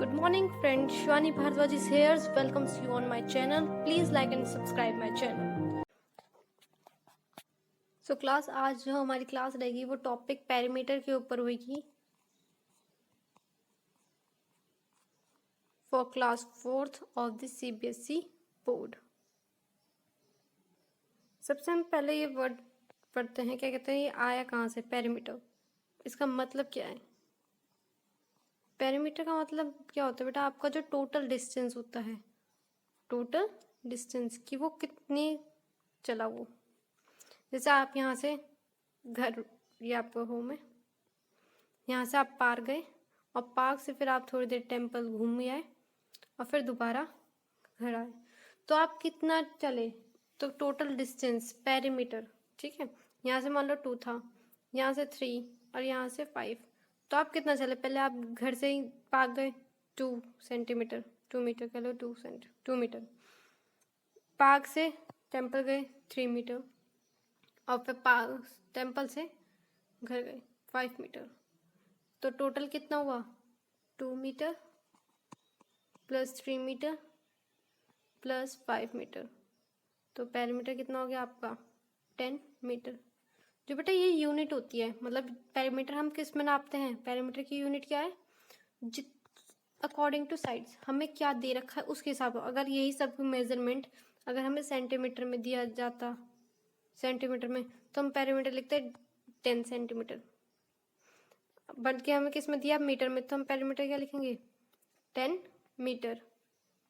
Good morning friends, Shwani Bhardwaj is here, welcomes you on my channel. Please like and subscribe my channel. So class आज जो हमारी class रहेगी वो topic parameter के ऊपर होगी for class 4th of the CBSE board. सबसे हम पहले ये वर्ड पढ़ते हैं, क्या कहते हैं, ये आया कहाँ से, पैरामीटर। इसका मतलब क्या है? पैरामीटर का मतलब क्या होता है बेटा? आपका जो टोटल डिस्टेंस होता है, टोटल डिस्टेंस कि वो कितनी चला वो। जैसे आप यहाँ से घर, ये आपका होम है, यहाँ से आप पार्क गए और पार्क से फिर आप थोड़ी देर टेम्पल घूम आए और फिर दोबारा घर आए, तो आप कितना चले? तो टोटल डिस्टेंस पेरीमीटर, ठीक है। यहाँ से मान लो 2 था, यहाँ से 3 और यहाँ से 5, तो आप कितना चले? पहले आप घर से ही पार्क गए 2 सेंटीमीटर, 2 मीटर कह लो, 2 मीटर। पार्क से टेम्पल गए 3 मीटर और फिर टेम्पल से घर गए 5 मीटर, तो टोटल कितना हुआ? 2 metre plus 3 metre plus 5 metre, तो पेरीमीटर कितना हो गया आपका? 10 मीटर। जो बेटा ये यूनिट होती है, मतलब पेरीमीटर हम किस में नापते हैं? पेरीमीटर की यूनिट क्या है? जित अकॉर्डिंग टू साइड्स हमें क्या दे रखा है उसके हिसाब से। अगर यही सब मेजरमेंट अगर हमें सेंटीमीटर में दिया जाता, सेंटीमीटर में, तो हम पेरीमीटर लिखते 10 सेंटीमीटर। बट के हमें किस में दिया? मीटर में, तो हम पेरीमीटर क्या लिखेंगे? 10 मीटर।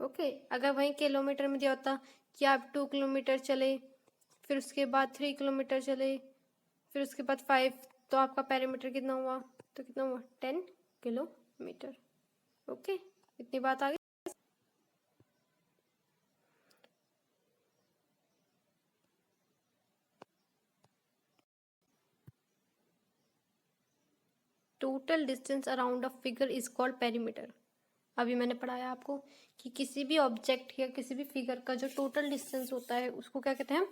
ओके। अगर वहीं किलोमीटर में दिया होता कि आप 2 किलोमीटर चले, फिर उसके बाद 3 किलोमीटर चले, फिर उसके बाद 5, तो आपका पेरीमीटर कितना हुआ? तो कितना हुआ? 10 किलोमीटर। ओके, इतनी बात आ गई। Total distance around a figure is called perimeter. अभी मैंने पढ़ाया आपको कि किसी भी ऑब्जेक्ट या किसी भी फिगर का जो टोटल डिस्टेंस होता है उसको क्या कहते हैं?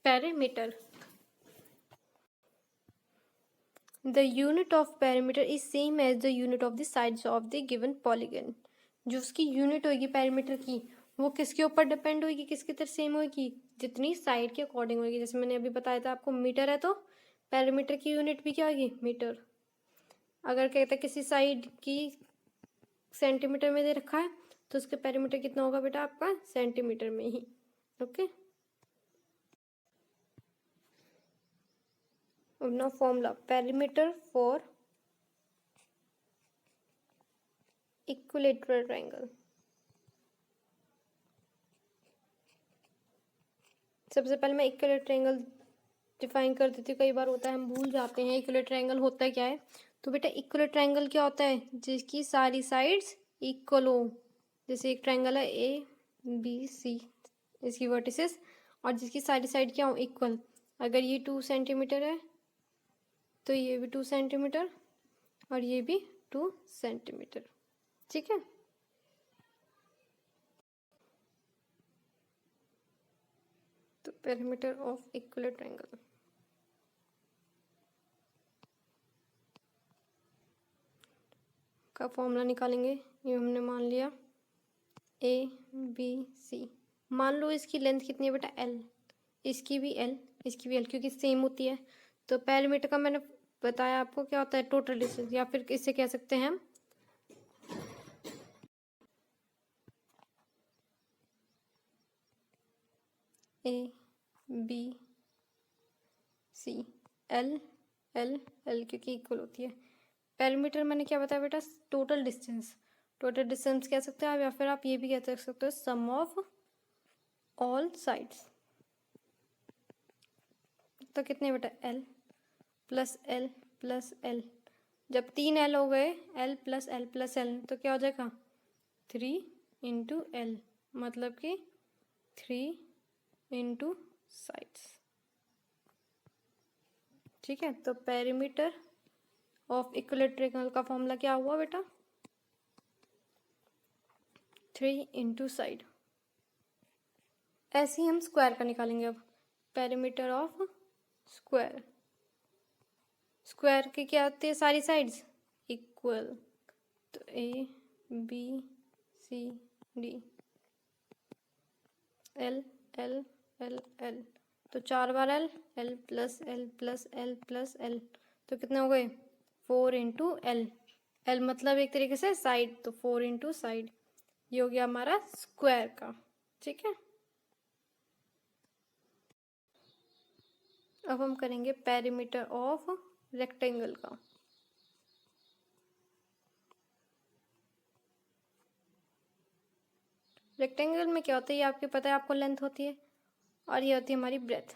Perimeter. The unit of perimeter is same as the unit of the sides of the given polygon। जो उसकी यूनिट होगी पेरीमीटर की, वो किसके ऊपर डिपेंड होगी, किसकी तरह सेम होगी? जितनी साइड के अकॉर्डिंग होगी। जैसे मैंने अभी बताया था आपको, मीटर है तो पेरीमीटर की यूनिट भी क्या होगी? मीटर। अगर कहते हैं किसी साइड की सेंटीमीटर में दे रखा है, तो उसका पेरीमीटर कितना होगा बेटा आपका? सेंटीमीटर में ही। ओके। अब ना formula, perimeter for equilateral triangle. सबसे पहले मैं इक्विलेटरल ट्रायंगल डिफाइन कर देती हूँ। कई बार होता है हम भूल जाते हैं इक्विलेटरल ट्रायंगल होता है क्या है। तो बेटा इक्विलेटरल ट्रायंगल क्या होता है? जिसकी सारी साइड्स इक्वल हो। जैसे एक ट्रायंगल है ABC, इसकी वर्टिसेस, और जिसकी सारी साइड क्या हो? इक्वल। अगर ये 2 सेंटीमीटर है तो ये भी 2 सेंटीमीटर और ये भी 2 सेंटीमीटर, ठीक है। तो पेरीमीटर ऑफ इक्विलेटरल ट्रायंगल का फॉर्मूला निकालेंगे। ये हमने मान लिया ABC। मान लो इसकी लेंथ कितनी है बेटा? L, इसकी भी L, इसकी भी L, क्योंकि सेम होती है। तो पेरीमीटर का मैंने बताया आपको क्या होता है? टोटल डिस्टेंस, या फिर इससे कह सकते हैं हम ABC, L L L, क्योंकि इक्वल होती है। पेरीमीटर मैंने क्या बताया बेटा? Total distance. टोटल डिस्टेंस कह सकते हैं आप, या फिर आप ये भी कह सकते हो सम ऑफ ऑल साइड्स। तो कितने बेटा? L plus L plus L। जब 3 L हो गए, L plus L plus L, तो क्या हो जाएगा? 3 इंटू L, मतलब कि 3 इंटू साइड्स, ठीक है। तो पेरीमीटर ऑफ इक्विलेटरल ट्रायंगल का फॉर्मूला क्या हुआ बेटा? 3 इंटू साइड। ऐसे ही हम स्क्वायर का निकालेंगे अब। पेरीमीटर ऑफ स्क्वायर, स्क्वायर की क्या होती है? सारी साइड्स इक्वल। तो A B C D, L L L L, तो 4 बार L, L plus L plus L plus L, तो कितने हो गए 4 इंटू एल, एल मतलब एक तरीके से साइड, तो 4 इंटू साइड, ये हो गया हमारा स्क्वायर का। ठीक है, अब हम करेंगे पेरीमीटर ऑफ रेक्टेंगल का। रेक्टेंगल में क्या होता है, ये आपको पता है, आपको लेंथ होती है और ये होती है हमारी ब्रेथ।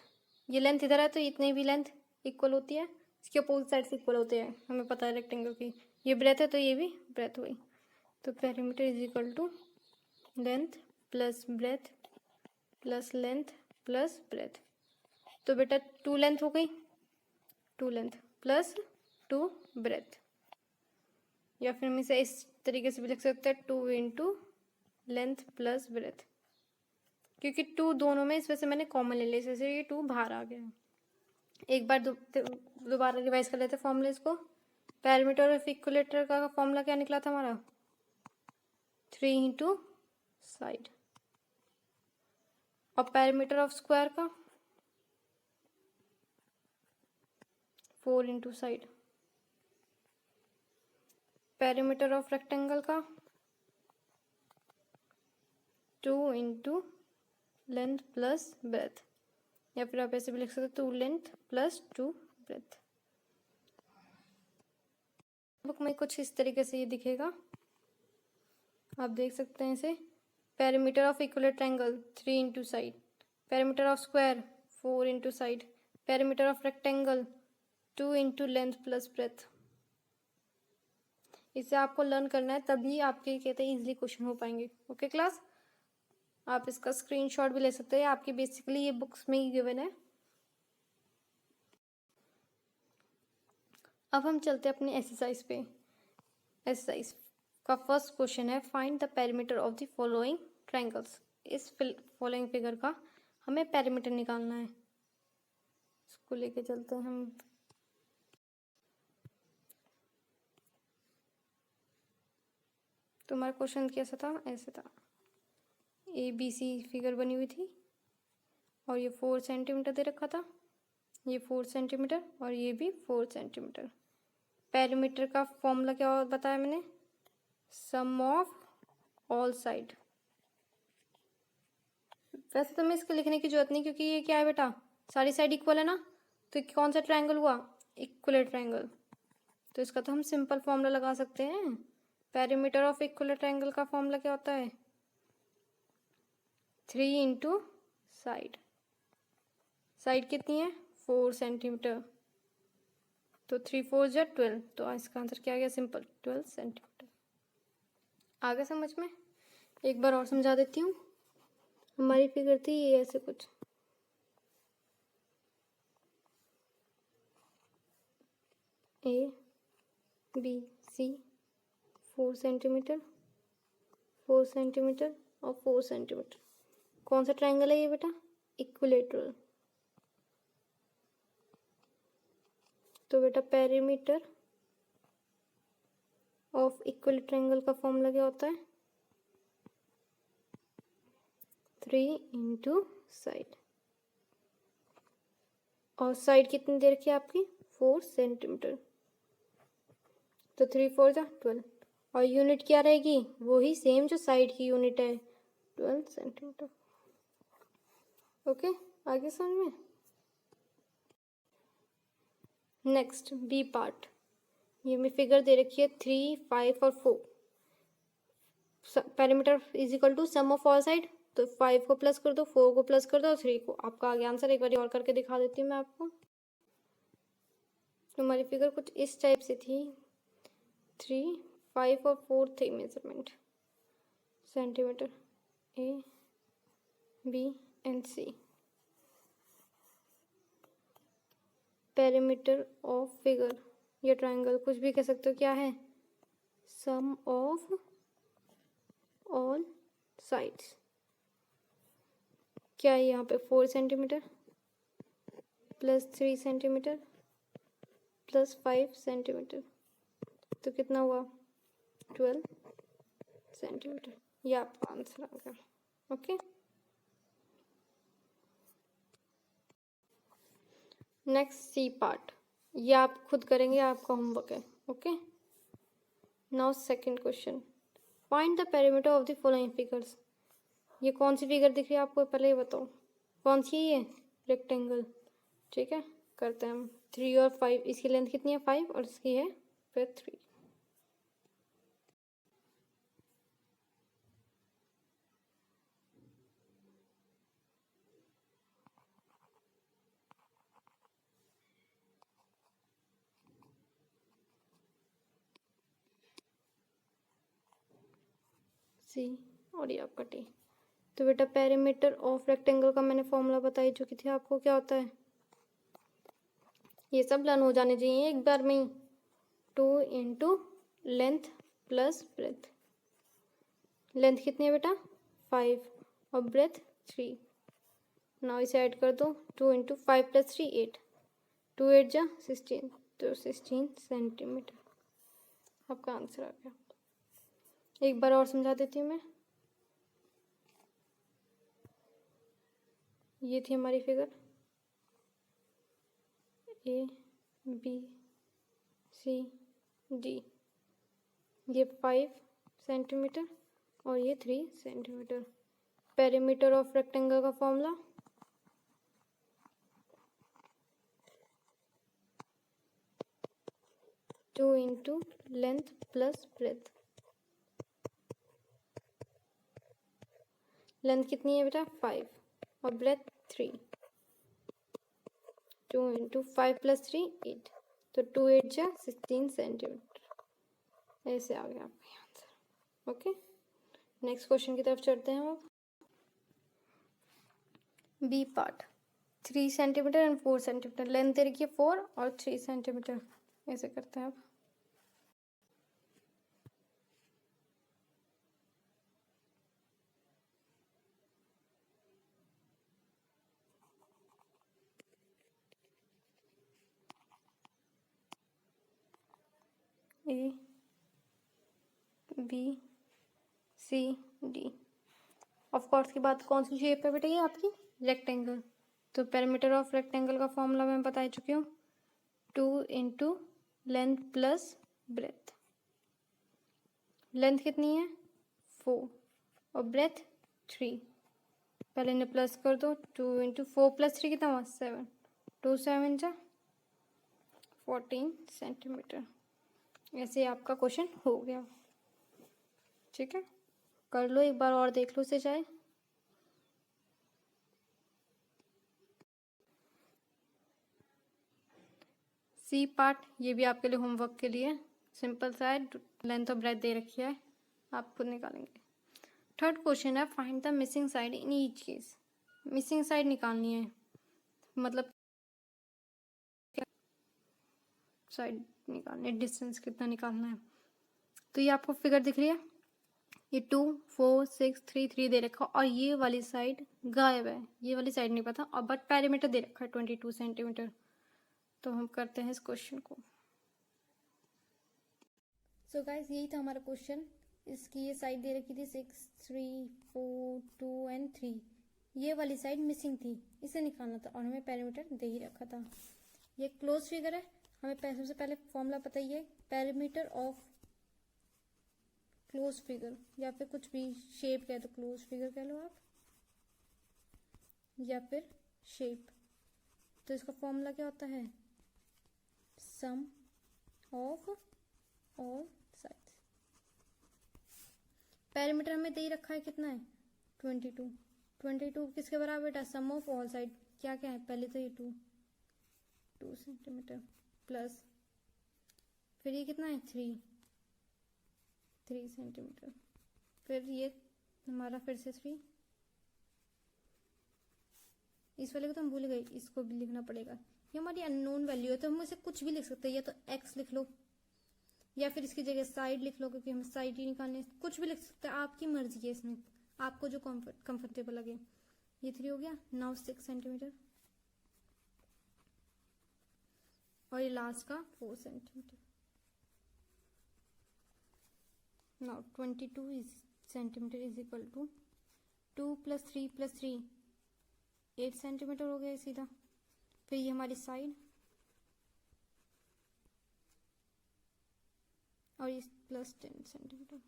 ये लेंथ इधर है तो इतनी भी लेंथ इक्वल होती है, इसके अपोजिट साइड से इक्वल होते हैं, हमें पता है रेक्टेंगल की। ये ब्रेथ है तो ये भी ब्रेथ हुई, तो perimeter is equal to length plus breadth plus length plus breadth. तो बेटा 2 लेंथ हो गई, 2 लेंथ प्लस 2 ब्रेथ, या फिर हम इसे इस तरीके से भी लिख सकते हैं 2 इंटू लेंथ प्लस ब्रेथ, क्योंकि 2 दोनों में इस वजह से मैंने कॉमन ले लिया, जैसे ये 2 बाहर आ गया। एक बार दोबारा रिवाइज कर लेते हैं फॉर्मूले इसको। पेरीमीटर ऑफ इक्विलेटर का फॉर्मूला क्या निकला था हमारा, 3 इंटू साइड, और पेरीमीटर ऑफ स्क्वायर का 4 into side, perimeter of rectangle का 2 इंटू लेंथ प्लस ब्रेथ, या फिर आप ऐसे भी लिख सकते हो 2 लेंथ प्लस 2 ब्रेथ। बुक में कुछ इस तरीके से ये दिखेगा, आप देख सकते हैं इसे। Perimeter of equal triangle 3 into side, perimeter of square 4 into side, perimeter of rectangle 2 into length plus breath. इसे आपको लर्न करना है, तभी आपके कहते हैं इजीली क्वेश्चन हो पाएंगे। ओके क्लास, आप इसका स्क्रीनशॉट भी ले सकते हैं, आपकी बेसिकली ये बुक्स में ही गिवन है। अब हम चलते हैं अपनी एक्सरसाइज पे। एक्सरसाइज का फर्स्ट क्वेश्चन है, find the perimeter of the following triangles. इस फॉलोइंग फिगर का हमें पेरीमीटर निकालना है, इसको लेके चलते हैं हम। तुम्हारा क्वेश्चन कैसा था, ऐसे था, ए बी सी फिगर बनी हुई थी और ये 4 सेंटीमीटर दे रखा था, ये 4 सेंटीमीटर और ये भी 4 सेंटीमीटर। पेरीमीटर का फॉर्मूला क्या बताया मैंने, सम ऑफ ऑल साइड। वैसे तो मैं इसके लिखने की जरूरत नहीं, क्योंकि ये क्या है बेटा, सारी साइड इक्वल है ना, तो कौन सा ट्रायंगल हुआ, इक्वल ट्रायंगल, तो इसका तो हम सिंपल फॉर्मूला लगा सकते हैं। पेरीमीटर ऑफ इक्वल ट्रायंगल का फॉर्मूला क्या होता है, 3 इंटू साइड, साइड कितनी है 4 सेंटीमीटर, तो 3 4 जा 12, तो इसका आंसर क्या आ गया, सिंपल 12 सेंटीमीटर। आगे समझ में, एक बार और समझा देती हूँ। हमारी फिगर थी ये ऐसे कुछ, A B C 4 centimetre 4 centimetre और 4 सेंटीमीटर। कौन सा ट्रायंगल है ये बेटा, इक्विलेटरल। तो बेटा पेरीमीटर ऑफ इक्वल ट्रायंगल का फॉर्मूला क्या होता है, 3 इंटू साइड, और साइड कितनी दे रखी है आपकी 4 सेंटीमीटर, तो 3 4 जा 12, और यूनिट क्या रहेगी, वही सेम जो साइड की यूनिट है 12 सेंटीमीटर। ओके, आगे समझ में। नेक्स्ट बी पार्ट, ये में फिगर दे रखी है 3 5 और 4, perimeter is equal to sum of all side, तो 5 को प्लस कर दो, 4 को प्लस कर दो और 3 को, आपका आगे आंसर। एक बार और करके दिखा देती हूँ मैं आपको। हमारी फिगर कुछ इस टाइप से थी, 3 5 और 4 थे measurement, centimetre A B and C. Perimeter of figure या ट्रायंगल कुछ भी कह सकते हो, क्या है, सम ऑफ ऑल साइड्स। क्या है यहाँ पे 4 centimetre plus 3 centimetre plus 5 centimetre, तो कितना हुआ 12, सेंटीमीटर। ये आपका आंसर आ गया। ओके, नेक्स्ट सी पार्ट, ये आप खुद करेंगे, आपका होमवर्क है। Okay, now second question, find the perimeter of the following figures. ये कौन सी फिगर दिख रही है आपको, पहले ये बताओ कौन सी है ये, रेक्टेंगल। ठीक है, करते हैं हम 3 और 5, इसकी लेंथ कितनी है 5 और इसकी है फिर 3। सी और ये आपका टी। तो बेटा पेरीमीटर ऑफ रेक्टेंगल का मैंने फॉर्मूला बताई चुकी थी आपको, क्या होता है, ये सब लर्न हो जाने चाहिए एक बार में ही। 2 into length plus breadth. Length कितनी है बेटा 5 और ब्रेथ 3। नाउ इसे ऐड कर दो, 2 इंटू 5 प्लस 3 8, 2 8 जा 16, तो 16 सेंटीमीटर आपका आंसर आ गया। एक बार और समझा देती हूँ मैं। ये थी हमारी figure A B C D, ये 5 सेंटीमीटर और ये 3 सेंटीमीटर। पेरीमीटर ऑफ रेक्टेंगल का formula 2 into length plus breadth. Length कितनी है बेटा 5 और ब्रेथ 3, 2 इंटू 5 प्लस 3 8, तो 2 8 जा 16 सेंटीमीटर। ऐसे आ गया आपका आंसर। ओके, नेक्स्ट क्वेश्चन की तरफ चलते हैं हम। B part, 3 centimetre and 4 centimetre. Length दे रखी है 4 और 3 सेंटीमीटर। ऐसे करते हैं अब। A B C D. Of course की बात, कौन सी शेप है बेटा ये आपकी, रेक्टेंगल। तो पेरीमीटर ऑफ रेक्टेंगल का फॉर्मूला मैं बता चुकी हूँ, 2 into length plus breadth. Length कितनी है 4 और ब्रेथ 3। पहले इन्हें प्लस कर दो, 2 इंटू 4 प्लस 3 कितना हुआ 7, 2 7 जा 14 सेंटीमीटर। ऐसे आपका क्वेश्चन हो गया। ठीक है, कर लो एक बार और, देख लो इसे चाहे। सी पार्ट, ये भी आपके लिए होमवर्क के लिए सिंपल सा है, लेंथ और ब्रेथ दे रखी है, आप खुद निकालेंगे। थर्ड क्वेश्चन है, find the missing side in each case. Missing side निकालनी है, मतलब साइड निकालनी है, डिस्टेंस कितना निकालना है। तो ये आपको फिगर दिख रही है, ये 2 4 6 3 3 दे रखा, और ये वाली साइड गायब है, ये वाली साइड नहीं पता, और बट पेरीमीटर दे रखा है 22 सेंटीमीटर। तो हम करते हैं इस क्वेश्चन को। सो गाइस, यही था हमारा क्वेश्चन। इसकी ये साइड दे रखी थी 6 3 4 2 एंड 3, ये वाली साइड मिसिंग थी, इसे निकालना था, और हमें पेरीमीटर दे ही रखा था। ये क्लोज फिगर है, हमें सबसे पहले फॉर्मूला पता ही है, पेरीमीटर ऑफ क्लोज फिगर, या फिर कुछ भी शेप कह दो, क्लोज फिगर कह लो आप, या फिर शेप। तो इसका फॉर्मूला क्या होता है, sum of all sides. Perimeter हमें दे ही रखा है, कितना है 22। 22 किसके बराबर बेटा, सम ऑफ ऑल साइड, क्या क्या है, पहले तो ये 2 सेंटीमीटर प्लस, फिर ये कितना है 3 सेंटीमीटर, फिर ये हमारा फिर से 3, इस वाले को तो हम भूल गए, इसको भी लिखना पड़ेगा। ये हमारी अननोन वैल्यू है, तो हम इसे कुछ भी लिख सकते हैं, या तो x लिख लो, या फिर इसकी जगह साइड लिख लो, क्योंकि हमें साइड ही निकालने, कुछ भी लिख सकते हैं, आपकी मर्जी है इसमें, आपको जो कंफर्टेबल लगे। ये 3 हो गया, नाउ 6 सेंटीमीटर, और ये लास्ट का 4 centimetre. Now 22 is centimetre is equal to 2 + 3 + 3 8 centimetre हो गया सीधा। फिर ये हमारी साइड और ये प्लस 10 सेंटीमीटर,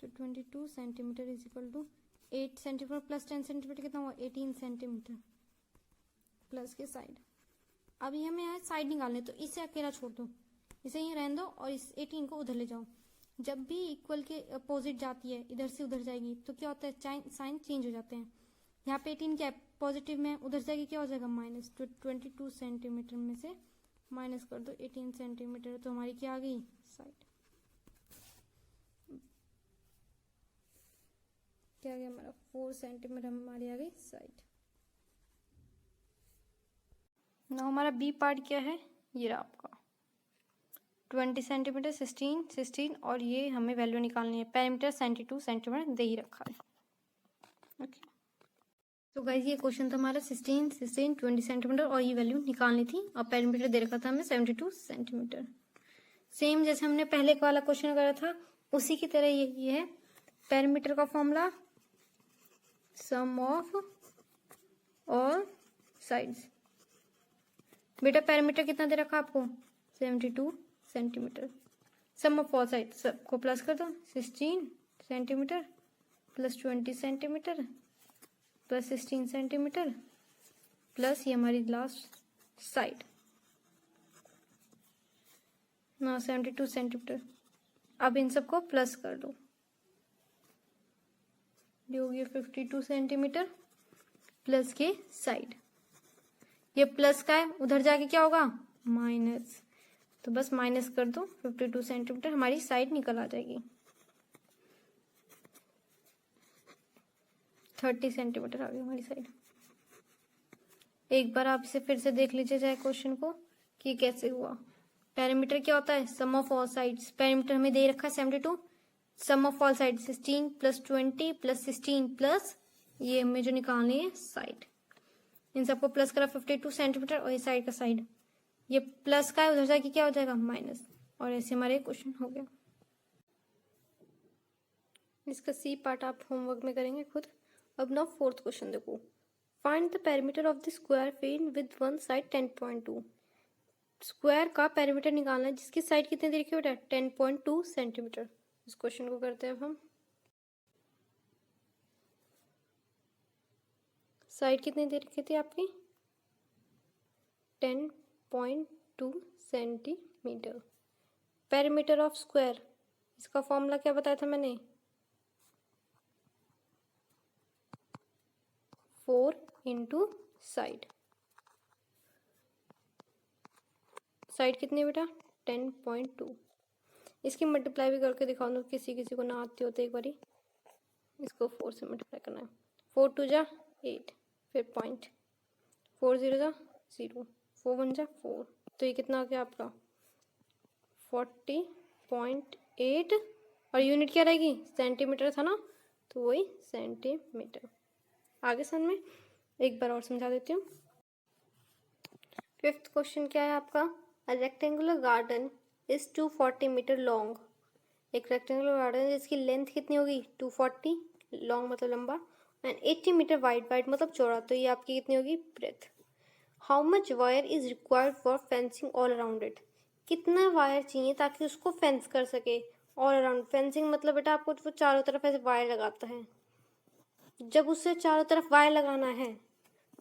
तो 22 centimetre is equal to 8 centimetre plus 10 centimetre कितना हुआ 18 सेंटीमीटर प्लस के साइड। अब ये हमें यहाँ साइड निकालने, तो इसे अकेला छोड़ दो, इसे यहीं रहने दो और इस 18 को उधर ले जाओ। जब भी इक्वल के अपोजिट जाती है, इधर से उधर जाएगी, तो क्या होता है साइन चेंज हो जाते हैं। यहाँ पे 18 क्या है पॉजिटिव में, उधर जाएगी क्या हो जाएगा माइनस। तो 22 सेंटीमीटर में से माइनस कर दो 18 सेंटीमीटर, तो हमारी क्या आ गई साइड। क्या आ गया हमारा 4 सेंटीमीटर हमारी आ गई साइड। ना हमारा बी पार्ट क्या है, ये रहा आपका 20 सेंटीमीटर 16 और ये हमें वैल्यू निकालनी है। पेरीमीटर 72 सेंटीमीटर दे ही रखा है। ओके, तो गाइस ये क्वेश्चन था हमारा 16 20 सेंटीमीटर और ये वैल्यू निकालनी थी और पेरीमीटर दे रखा था हमें 72 सेंटीमीटर। सेम जैसे हमने पहले वाला क्वेश्चन करा था उसी की तरह ये है। पेरीमीटर का formula sum of all sides. बेटा पेरीमीटर कितना दे रखा आपको 72 centimetre. Sum of all side सबको प्लस कर दो 16 centimetre plus 20 centimetre plus 16 centimetre plus ये हमारी लास्ट साइड ना 72 सेंटीमीटर। अब इन सबको प्लस कर दो, ये हो गया 52 सेंटीमीटर प्लस के साइड। ये प्लस का है, उधर जाके क्या होगा माइनस, तो बस माइनस कर दो 52 सेंटीमीटर, हमारी साइड निकल आ जाएगी 30 सेंटीमीटर आ गई हमारी साइड। एक बार आप इसे फिर से देख लीजिए चाहे क्वेश्चन को कि कैसे हुआ। पेरीमीटर क्या होता है sum of all sides. Perimeter हमें दे रखा है 72, sum of all side 16 plus 20 plus 16 plus ये हमें जो निकालनी है साइड। इन सबको प्लस करा 52 सेंटीमीटर और ये साइड का साइड, ये प्लस का है उधर जाके क्या हो जाएगा माइनस, और ऐसे हमारे क्वेश्चन हो गया। इसका सी पार्ट आप होमवर्क में करेंगे खुद। अब ना फोर्थ क्वेश्चन देखो, find the perimeter of the square field with one side 10.2। Square का पेरीमीटर निकालना है जिसकी साइड कितनी दे रखी है बेटा 10.2 सेंटीमीटर। इस क्वेश्चन को करते हैं अब हम। साइड कितनी दे रखी थी आपकी 10.2 सेंटीमीटर। पेरीमीटर ऑफ स्क्वायर, इसका फॉर्मूला क्या बताया था मैंने 4 इंटू साइड। साइड कितनी बेटा 10.2। इसकी मल्टीप्लाई भी करके दिखाओ दो, किसी किसी को ना आती हो तो एक बारी इसको 4 से मल्टीप्लाई करना है। 4 2 जा 8, फिर पॉइंट 4 0 जा 0, 4 1 जा 4, तो ये कितना आ गया आपका 40.8 और यूनिट क्या रहेगी सेंटीमीटर था ना, तो वही सेंटीमीटर। आगे समझ में एक बार और समझा देती हूँ। फिफ्थ क्वेश्चन क्या है आपका, a rectangular garden is 240 metre long. एक रेक्टेंगुलर गार्डन है जिसकी लेंथ कितनी होगी 240, लॉन्ग मतलब लंबा, एंड 80 मीटर वाइड मतलब चौड़ा, तो ये आपकी कितनी होगी breadth. How much wire is required for fencing all around it. कितना वायर चाहिए ताकि उसको फेंस कर सके ऑल अराउंड। फेंसिंग मतलब बेटा आपको वो चारों तरफ ऐसे वायर लगाता है, जब उससे चारों तरफ वायर लगाना है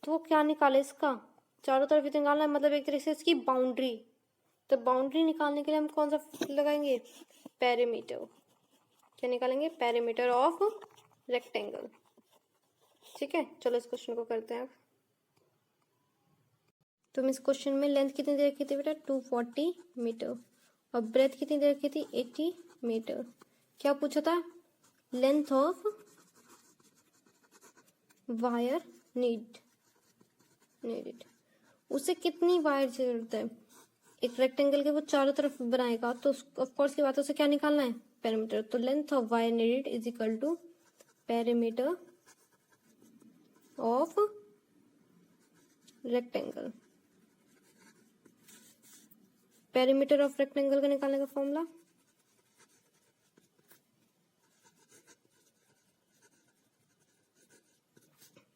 तो वो क्या निकाले इसका चारों तरफ इतना निकालना है, मतलब एक तरह से इसकी बाउंड्री। तो बाउंड्री निकालने के लिए हम कौन सा लगाएंगे पेरीमीटर। क्या निकालेंगे पेरीमीटर ऑफ रेक्टेंगल। ठीक है, चलो इस क्वेश्चन को करते हैं। तो इस क्वेश्चन में लेंथ कितनी दे रखी थी बेटा 240 मीटर और ब्रेथ कितनी दे रखी थी 80 मीटर। क्या पूछा था लेंथ ऑफ वायर नीडेड, उसे कितनी वायर जरूरत है। एक रेक्टेंगल के वो चारों तरफ बनाएगा तो ऑफ कोर्स की बात है उसे क्या निकालना है पेरीमीटर। तो length of wire needed is equal to perimeter of rectangle. Perimeter of rectangle का निकालने का फॉर्मूला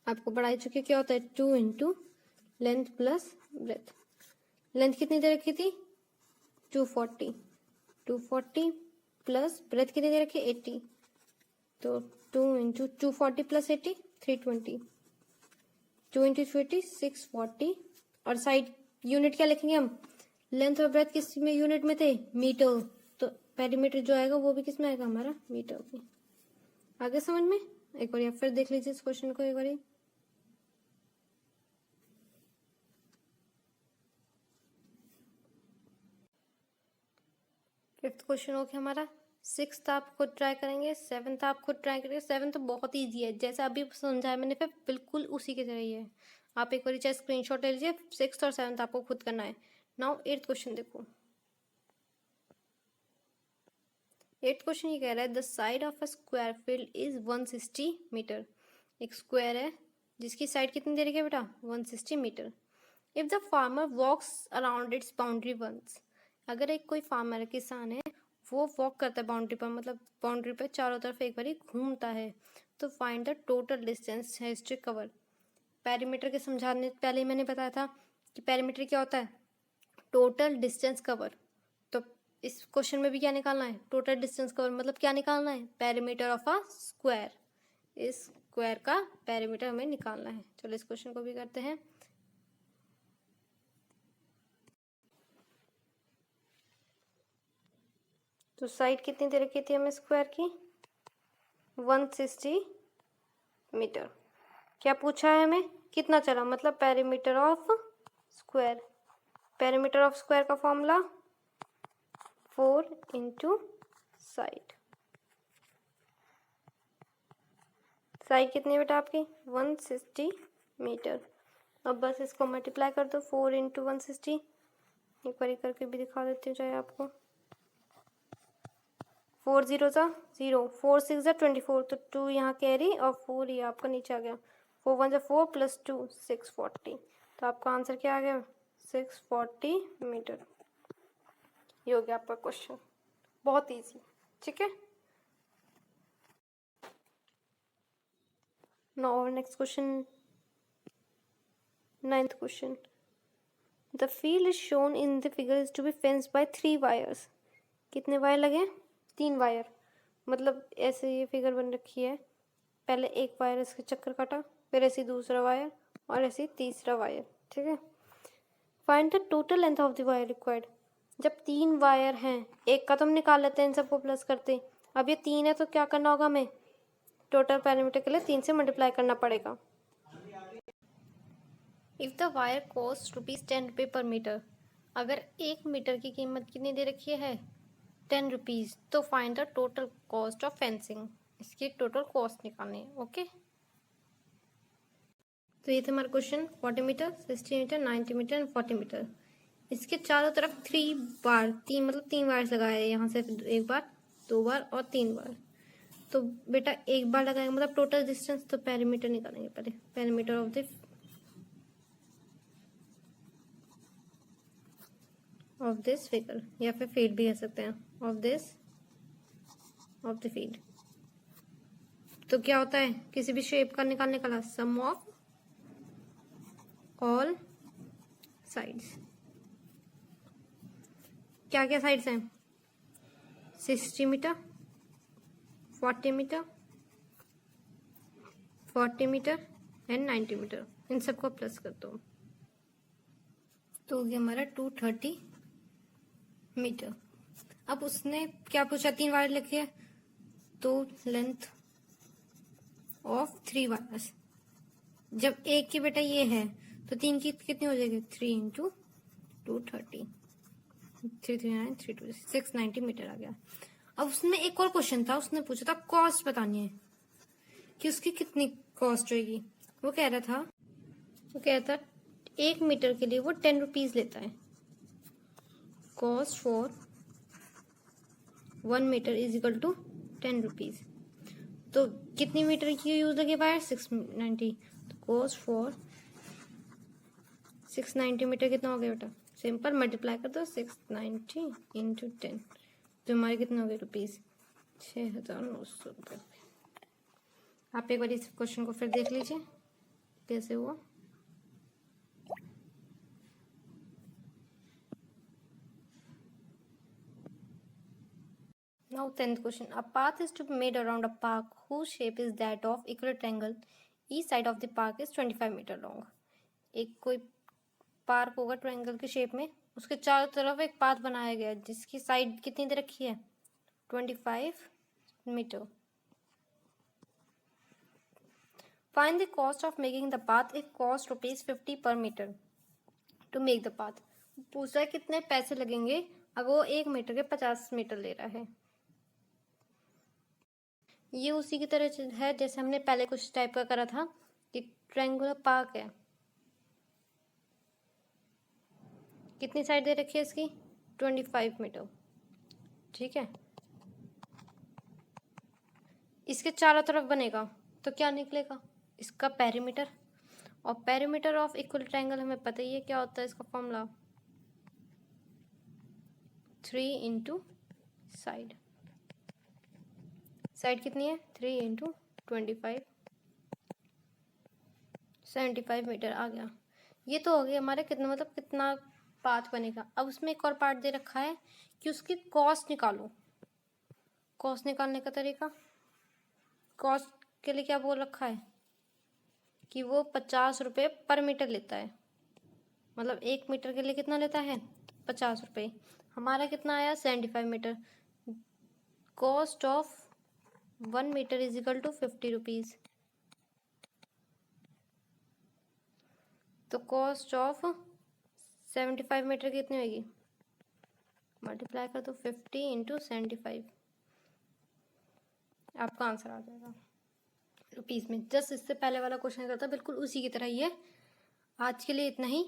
आपको पढ़ा चुके क्या होता है 2 into length plus breadth. Length कितनी दे रखी थी 240 प्लस ब्रेथ कितनी दे रखी 80, तो 2 इंटू 240 प्लस 80 320, 2 इंटू 20 640। और साइड यूनिट क्या लिखेंगे हम, लेंथ और ब्रेथ किस में यूनिट में थे मीटर, तो पेरीमीटर जो आएगा वो भी किस में आएगा हमारा मीटर में। आगे समझ में। एक बार फिर देख लीजिए इस क्वेश्चन को एक बार। फिफ्थ क्वेश्चन हो गया हमारा। सिक्स्थ आप खुद ट्राई करेंगे, सेवन्थ आप खुद ट्राई करेंगे। सेवन्थ तो बहुत ईजी है, जैसे अभी समझाया मैंने फिर बिल्कुल उसी की तरह ही है। आप एक बार चाहे स्क्रीनशॉट ले लीजिए। सिक्स्थ और सेवन्थ आपको खुद करना है। नाउ एट्थ क्वेश्चन देखो। एट्थ क्वेश्चन ये कह रहा है the side of a square field is 160 metre. एक स्क्वायर है जिसकी साइड कितनी दे रही है बेटा 160 metre. If the farmer walks around its boundary once, अगर एक कोई फार्मर किसान है वो वॉक करता है बाउंड्री पर, मतलब बाउंड्री पर चारों तरफ एक बार घूमता है, तो find the total distance has to cover. Perimeter के समझाने पहले ही मैंने बताया था कि पेरीमीटर क्या होता है टोटल डिस्टेंस कवर। तो इस क्वेश्चन में भी क्या निकालना है टोटल डिस्टेंस कवर, मतलब क्या निकालना है पेरीमीटर ऑफ अ स्क्वायर। इस स्क्वायर का पेरीमीटर हमें निकालना है। चलो इस क्वेश्चन को भी करते हैं। तो साइड कितनी दे रखी थी हमें स्क्वायर की 160 मीटर। क्या पूछा है हमें कितना चला, मतलब perimeter of square. Perimeter of square का फॉर्मूला 4 इंटू साइड। साइड कितनी बेटा आपकी 160 मीटर। अब बस इसको मल्टीप्लाई कर दो 4 इंटू 160। एक बार करके भी दिखा देती हूँ चाहे आपको। 4 0 सा 0, 4 6 जा 24, तो 2 यहाँ कैरी और 4 ये आपका नीचे आ गया। 4 1 जा 4 प्लस 2 640, तो आपका आंसर क्या आ गया 640 मीटर। ये हो गया आपका क्वेश्चन, बहुत इजी। ठीक है। Now next question, ninth question. The field is shown in the figure is to be fenced by 3 wires. कितने वायर लगे 3 वायर, मतलब ऐसे ये फिगर बन रखी है। पहले एक वायर इसके चक्कर काटा, फिर ऐसे दूसरा वायर और ऐसे तीसरा वायर। ठीक है। Find the total length of the wire required. जब 3 वायर हैं, एक का तो हम निकाल लेते हैं इन सबको प्लस करते। अब ये 3 है तो क्या करना होगा हमें टोटल पेरीमीटर के लिए 3 से मल्टीप्लाई करना पड़ेगा। इफ द वायर कॉस्ट ₹10 पर मीटर, अगर 1 मीटर की कीमत कितनी दे रखी है 10 रुपीज़, तो find the total cost of fencing. इसकी टोटल कॉस्ट निकालनी है। ओके। तो ये था हमारा question 40 metre 60 metre 90 metre and 40 metre. इसके चारों तरफ 3 बार, 3 मतलब 3 बार लगाए हैं, यहाँ से 1 बार 2 बार और 3 बार। तो बेटा 1 बार लगाएंगे मतलब टोटल डिस्टेंस, तो पेरीमीटर निकालेंगे पहले। पेरीमीटर ऑफ दिस फिगर, या फिर फील्ड भी कह सकते हैं, ऑफ द फील्ड। तो क्या होता है किसी भी शेप का निकालने का सम ऑफ ऑल साइड्स। क्या क्या साइड्स हैं 60 metre 40 metre 40 metre and 90 metre, इन सबको प्लस कर दो तो हो गया हमारा 230 मीटर। अब उसने क्या पूछा 3 वायर लिखी है, तो लेंथ ऑफ 3 वायर्स। जब एक की बेटा ये है तो 3 की कितनी हो जाएगी 3 इंटू 230, 339 32 690 मीटर आ गया। अब उसमें एक और क्वेश्चन था, उसने पूछा था कॉस्ट बतानी है कि उसकी कितनी कॉस्ट होगी। वो कह रहा था 1 मीटर के लिए वो 10 रुपीज लेता है। Cost for 1 metre is equal to 10 rupees. तो कितनी मीटर की यूज लगी वायर 690, तो कॉस्ट फॉर 690 मीटर कितना हो गया बेटा, सिंपल मल्टीप्लाई कर दो 690 इंटू 10, तो हमारे कितने हो गए रुपीज 6,900 रुपये। आप एक बार इस क्वेश्चन को फिर देख लीजिए। कैसे हुआ? Now 10th question. A path is to be made around a park whose shape is that of equal triangle. Each side of the park is 25 metre long. एक कोई पार्क होगा ट्रायंगल के शेप में, उसके चारों तरफ एक पाथ बनाया गया है जिसकी साइड कितनी दे रखी है? 25 metre. Find the cost of making the path. It cost ₹50 per meter to make the path. पूछ रहा है कितने पैसे लगेंगे अगर वो 1 मीटर के 50 मीटर ले रहा है. ये उसी की तरह है जैसे हमने पहले कुछ टाइप का करा था कि ट्रायंगुलर पार्क है. कितनी साइड दे रखी है इसकी? 25 मीटर. ठीक है, इसके चारों तरफ बनेगा तो क्या निकलेगा? इसका पेरीमीटर. और पेरीमीटर ऑफ इक्वल ट्रायंगल हमें पता ही है क्या होता है इसका फॉर्मूला. 3 into side. साइड कितनी है? 3 इंटू 25, 75 मीटर आ गया. ये तो हो गया हमारे कितना, मतलब कितना पाथ बनेगा. अब उसमें एक और पार्ट दे रखा है कि उसकी कॉस्ट निकालो. कॉस्ट निकालने का तरीका, कॉस्ट के लिए क्या बोल रखा है कि वो 50 रुपये पर मीटर लेता है. मतलब 1 मीटर के लिए कितना लेता है? 50 रुपये. हमारा कितना आया? 75 metre. Cost of 1 metre is equal to 50 rupees. तो कॉस्ट ऑफ 75 मीटर कितनी होगी? मल्टीप्लाई कर दो 50 इंटू 75, आपका आंसर आ जाएगा रुपीज़ में. जस्ट इससे पहले वाला क्वेश्चन करता बिल्कुल उसी की तरह ही है. आज के लिए इतना ही.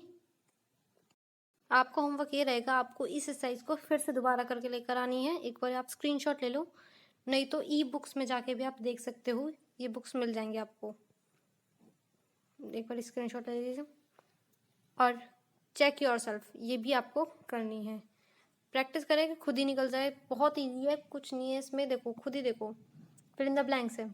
आपका होमवर्क ये रहेगा, आपको इस एक्सरसाइज को फिर से दोबारा करके लेकर आनी है. एक बार आप स्क्रीनशॉट ले लो, नहीं तो ई बुक्स में जाके भी आप देख सकते हो. ये बुक्स मिल जाएंगे आपको. एक बार स्क्रीनशॉट ले लीजिए और चेक योरसेल्फ, ये भी आपको करनी है. प्रैक्टिस करें खुद ही निकल जाए. बहुत ईजी है, कुछ नहीं है इसमें. देखो खुद ही देखो, फिर इन द ब्लैंक्स है.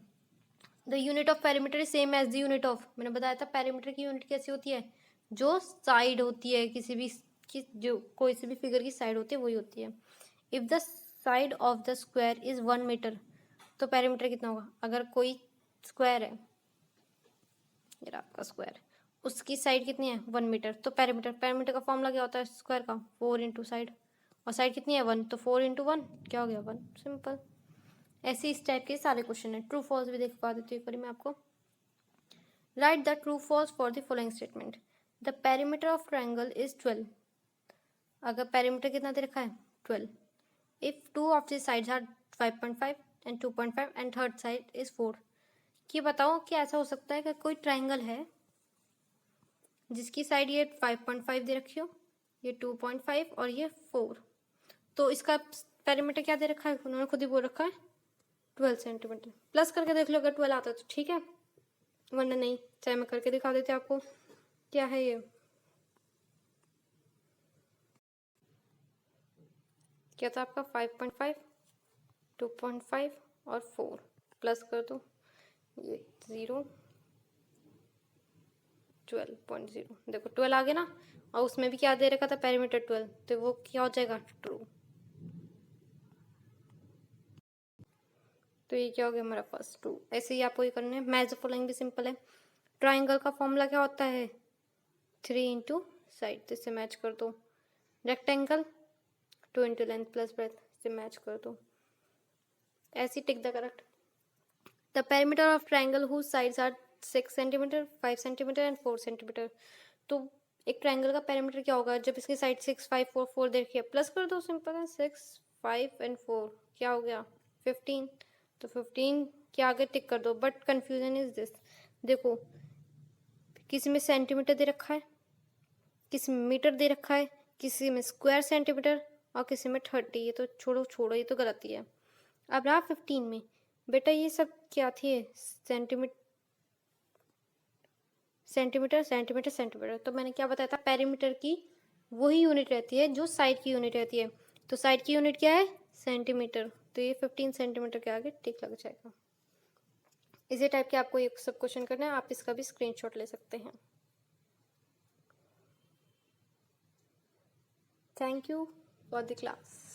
The unit of perimeter is same as the unit of. मैंने बताया था पेरीमीटर की यूनिट कैसी होती है? जो साइड होती है किसी भी की, जो कोई से भी फिगर की साइड होती है वही होती है. If the side of the square is 1 metre, तो पेरीमीटर कितना होगा? अगर कोई स्क्वायर है, ये आपका स्क्वायर, उसकी साइड कितनी है? 1 मीटर. तो पेरीमीटर, पेरीमीटर का फॉर्मूला क्या होता है स्क्वायर का? 4 इंटू साइड. और साइड कितनी है? 1. तो 4 इंटू 1 क्या हो गया? 1. सिंपल. ऐसे इस टाइप के सारे क्वेश्चन है. ट्रू फॉल्स भी दिखा देती हूँ एक बार मैं आपको. Write the true false for the following statement. The perimeter of triangle is 12. अगर पेरीमीटर कितना दे रखा है? 12. If 2 of the sides are 5.5 and 2.5 and third side is 4. कि बताओ कि ऐसा हो सकता है कि कोई ट्रायंगल है जिसकी साइड ये 5.5 दे रखी हो, ये 2.5 और ये 4. तो इसका पेरीमीटर क्या दे रखा है? उन्होंने खुद ही बोल रखा है 12 सेंटीमीटर. प्लस करके देख लो, अगर 12 आता है तो ठीक है, वरना नहीं. चाहे मैं करके दिखा देती आपको. क्या है ये? क्या था आपका? 5.5, 2.5 और 4. प्लस कर दो, ये 0, 12.0. देखो 12 आ गया ना. और उसमें भी क्या दे रखा था? पेरीमीटर 12. तो वो क्या हो जाएगा? ट्रू. तो ये क्या हो गया हमारा? First true. ऐसे ही आपको ये करना है. मैच द फॉलोइंग भी सिंपल है. ट्राइंगल का फॉर्मूला क्या होता है? 3 इंटू साइड, इससे मैच कर दो. Rectangle 2 into length plus breadth, से मैच कर दो. ऐसे tick the correct. The perimeter of triangle whose sides are 6 centimetre, 5 centimetre and 4 centimetre. तो एक ट्राइंगल का पेरीमीटर क्या होगा जब इसकी साइड 6, 5, 4, 4 देखिए? प्लस कर दो, सिंपल है. 6, 5 एंड 4 क्या हो गया? 15. तो 15 के आगे टिक कर दो. But confusion is this. देखो किसी में सेंटीमीटर दे रखा है, किसी में मीटर दे रखा है, किसी में स्क्वायर सेंटीमीटर और किसी में 30. ये तो छोड़ो छोड़ो, ये तो गलती है. अब रहा 15 में. बेटा ये सब क्या थी? Centimetre centimetre centimetre centimetre. तो मैंने क्या बताया था? पेरीमीटर की वही यूनिट रहती है जो साइड की यूनिट रहती है. तो साइड की यूनिट क्या है? सेंटीमीटर. तो ये 15 सेंटीमीटर के आगे टिक लग जाएगा. इसी टाइप के आपको एक सब क्वेश्चन करना है, आप इसका भी स्क्रीनशॉट ले सकते हैं। Thank you for the class.